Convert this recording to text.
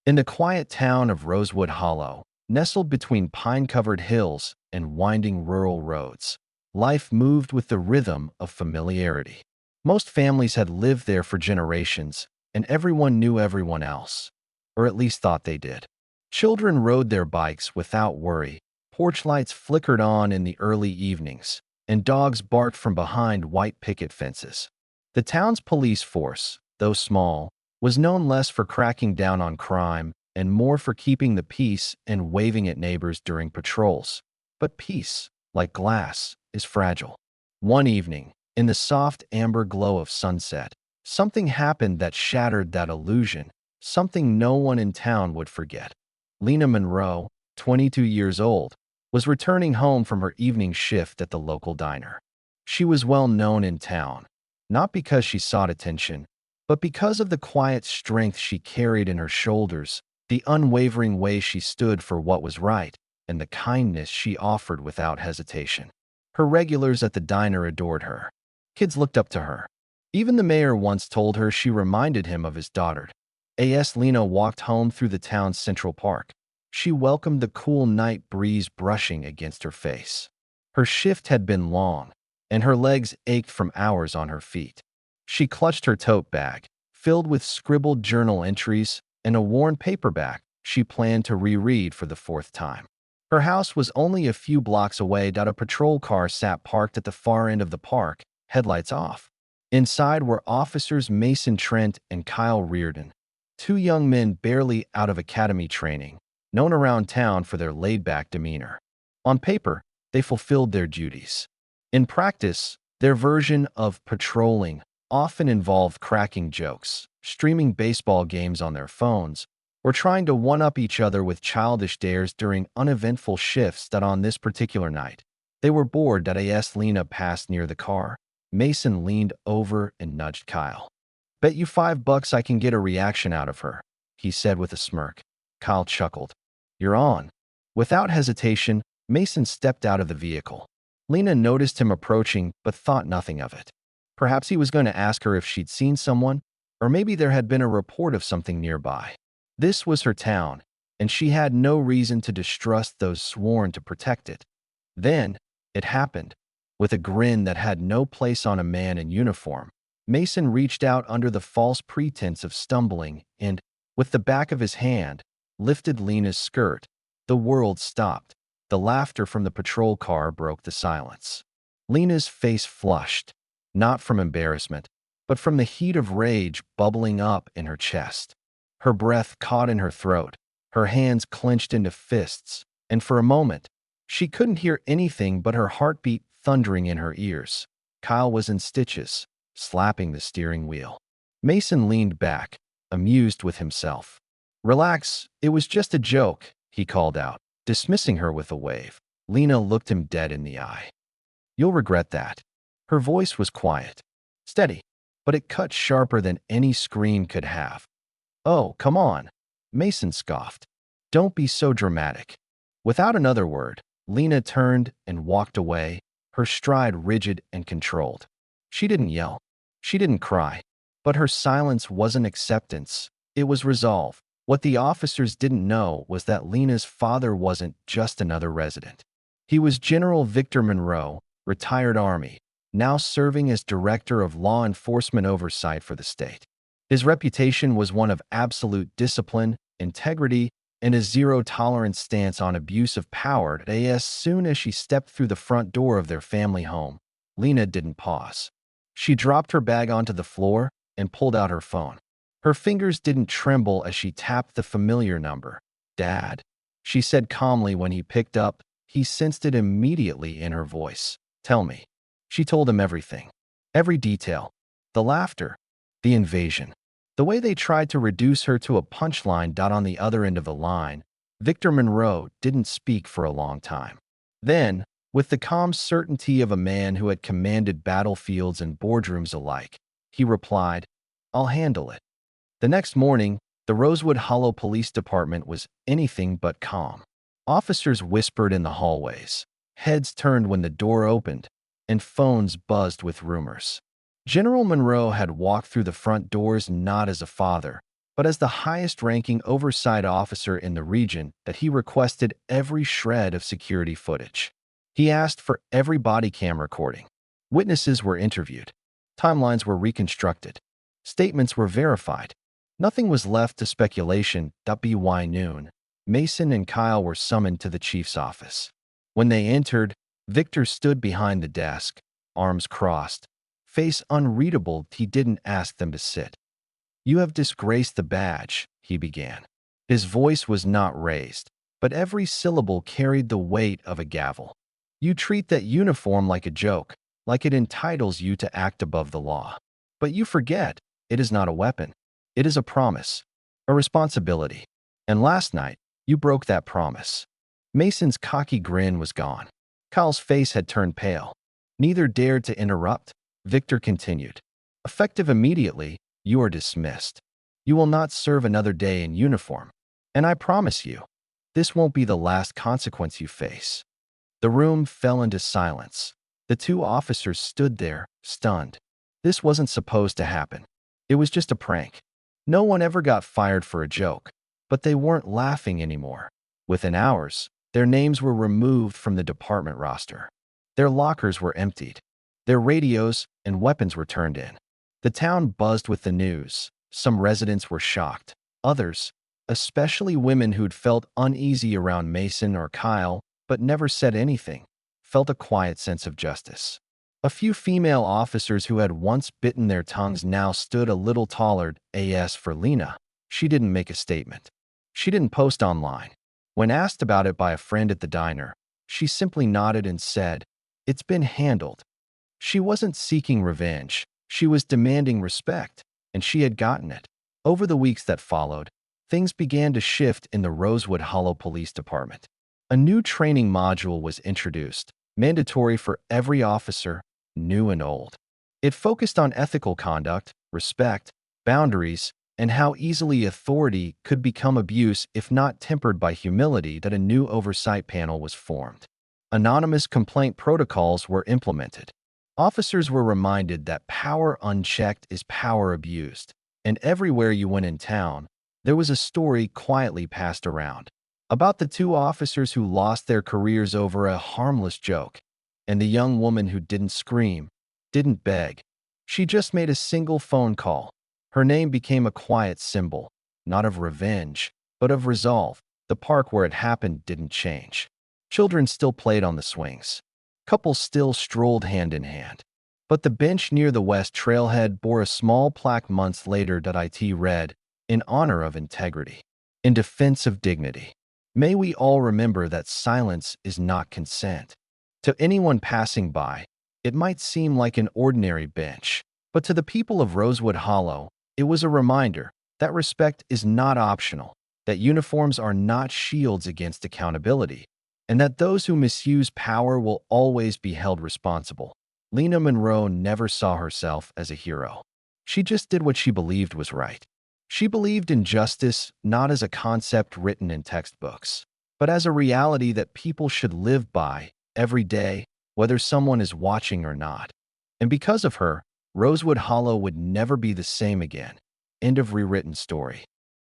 In the quiet town of Rosewood Hollow, nestled between pine-covered hills and winding rural roads, life moved with the rhythm of familiarity. Most families had lived there for generations, and everyone knew everyone else, or at least thought they did. Children rode their bikes without worry, porch lights flickered on in the early evenings, and dogs barked from behind white picket fences. The town's police force, though small, was known less for cracking down on crime and more for keeping the peace and waving at neighbors during patrols. But peace, like glass, is fragile. One evening, in the soft amber glow of sunset, something happened that shattered that illusion, something no one in town would forget. Lena Monroe, 22 years old, was returning home from her evening shift at the local diner. She was well known in town, not because she sought attention, but because of the quiet strength she carried in her shoulders, the unwavering way she stood for what was right, and the kindness she offered without hesitation. Her regulars at the diner adored her. Kids looked up to her. Even the mayor once told her she reminded him of his daughter. As Lena walked home through the town's Central Park, she welcomed the cool night breeze brushing against her face. Her shift had been long, and her legs ached from hours on her feet. She clutched her tote bag, filled with scribbled journal entries and a worn paperback she planned to reread for the fourth time. Her house was only a few blocks away. A patrol car sat parked at the far end of the park, headlights off. Inside were officers Mason Trent and Kyle Reardon, two young men barely out of academy training, known around town for their laid-back demeanor. On paper, they fulfilled their duties. In practice, their version of patrolling often involved cracking jokes, streaming baseball games on their phones, or trying to one-up each other with childish dares during uneventful shifts. That on this particular night, they were bored. As Lena passed near the car, Mason leaned over and nudged Kyle. "Bet you $5 I can get a reaction out of her," he said with a smirk. Kyle chuckled. "You're on." Without hesitation, Mason stepped out of the vehicle. Lena noticed him approaching but thought nothing of it. Perhaps he was going to ask her if she'd seen someone, or maybe there had been a report of something nearby. This was her town, and she had no reason to distrust those sworn to protect it. Then, it happened. With a grin that had no place on a man in uniform, Mason reached out under the false pretense of stumbling and, with the back of his hand, lifted Lena's skirt. The world stopped. The laughter from the patrol car broke the silence. Lena's face flushed, not from embarrassment, but from the heat of rage bubbling up in her chest. Her breath caught in her throat, her hands clenched into fists, and for a moment, she couldn't hear anything but her heartbeat thundering in her ears. Kyle was in stitches, slapping the steering wheel. Mason leaned back, amused with himself. "Relax, it was just a joke," he called out, dismissing her with a wave. Lena looked him dead in the eye. "You'll regret that." Her voice was quiet, steady, but it cut sharper than any scream could have. "Oh, come on," Mason scoffed. "Don't be so dramatic." Without another word, Lena turned and walked away, her stride rigid and controlled. She didn't yell. She didn't cry. But her silence wasn't acceptance. It was resolve. What the officers didn't know was that Lena's father wasn't just another resident. He was General Victor Monroe, retired Army, now serving as Director of Law Enforcement Oversight for the state. His reputation was one of absolute discipline, integrity, and a zero-tolerance stance on abuse of power. As soon as she stepped through the front door of their family home, Lena didn't pause. She dropped her bag onto the floor and pulled out her phone. Her fingers didn't tremble as she tapped the familiar number. "Dad," she said calmly when he picked up. He sensed it immediately in her voice. "Tell me." She told him everything. Every detail. The laughter. The invasion. The way they tried to reduce her to a punchline. On the other end of the line, Victor Monroe didn't speak for a long time. Then, with the calm certainty of a man who had commanded battlefields and boardrooms alike, he replied, "I'll handle it." The next morning, the Rosewood Hollow Police Department was anything but calm. Officers whispered in the hallways, heads turned when the door opened, and phones buzzed with rumors. General Monroe had walked through the front doors not as a father, but as the highest-ranking oversight officer in the region that he requested every shred of security footage. He asked for every body cam recording. Witnesses were interviewed. Timelines were reconstructed. Statements were verified. Nothing was left to speculation. By noon, Mason and Kyle were summoned to the chief's office. When they entered, Victor stood behind the desk, arms crossed, face unreadable. He didn't ask them to sit. "You have disgraced the badge," he began. His voice was not raised, but every syllable carried the weight of a gavel. "You treat that uniform like a joke, like it entitles you to act above the law. But you forget, it is not a weapon. It is a promise, a responsibility. And last night, you broke that promise." Mason's cocky grin was gone. Kyle's face had turned pale. Neither dared to interrupt. Victor continued. "Effective immediately, you are dismissed. You will not serve another day in uniform. And I promise you, this won't be the last consequence you face." The room fell into silence. The two officers stood there, stunned. This wasn't supposed to happen. It was just a prank. No one ever got fired for a joke, but they weren't laughing anymore. Within hours, their names were removed from the department roster. Their lockers were emptied. Their radios and weapons were turned in. The town buzzed with the news. Some residents were shocked. Others, especially women who'd felt uneasy around Mason or Kyle but never said anything, felt a quiet sense of justice. A few female officers who had once bitten their tongues now stood a little taller. As for Lena, she didn't make a statement. She didn't post online. When asked about it by a friend at the diner, she simply nodded and said, "It's been handled." She wasn't seeking revenge. She was demanding respect, and she had gotten it. Over the weeks that followed, things began to shift in the Rosewood Hollow Police Department. A new training module was introduced, mandatory for every officer, new and old. It focused on ethical conduct, respect, boundaries, and how easily authority could become abuse if not tempered by humility. That a new oversight panel was formed. Anonymous complaint protocols were implemented. Officers were reminded that power unchecked is power abused, and everywhere you went in town, there was a story quietly passed around about the two officers who lost their careers over a harmless joke, and the young woman who didn't scream, didn't beg. She just made a single phone call. Her name became a quiet symbol, not of revenge, but of resolve. The park where it happened didn't change. Children still played on the swings. Couples still strolled hand in hand. But the bench near the west trailhead bore a small plaque months later. It read, "In honor of integrity, in defense of dignity. May we all remember that silence is not consent." To anyone passing by, it might seem like an ordinary bench, but to the people of Rosewood Hollow, it was a reminder that respect is not optional, that uniforms are not shields against accountability, and that those who misuse power will always be held responsible. Lena Monroe never saw herself as a hero. She just did what she believed was right. She believed in justice not as a concept written in textbooks, but as a reality that people should live by every day, whether someone is watching or not. And because of her, Rosewood Hollow would never be the same again. End of rewritten story.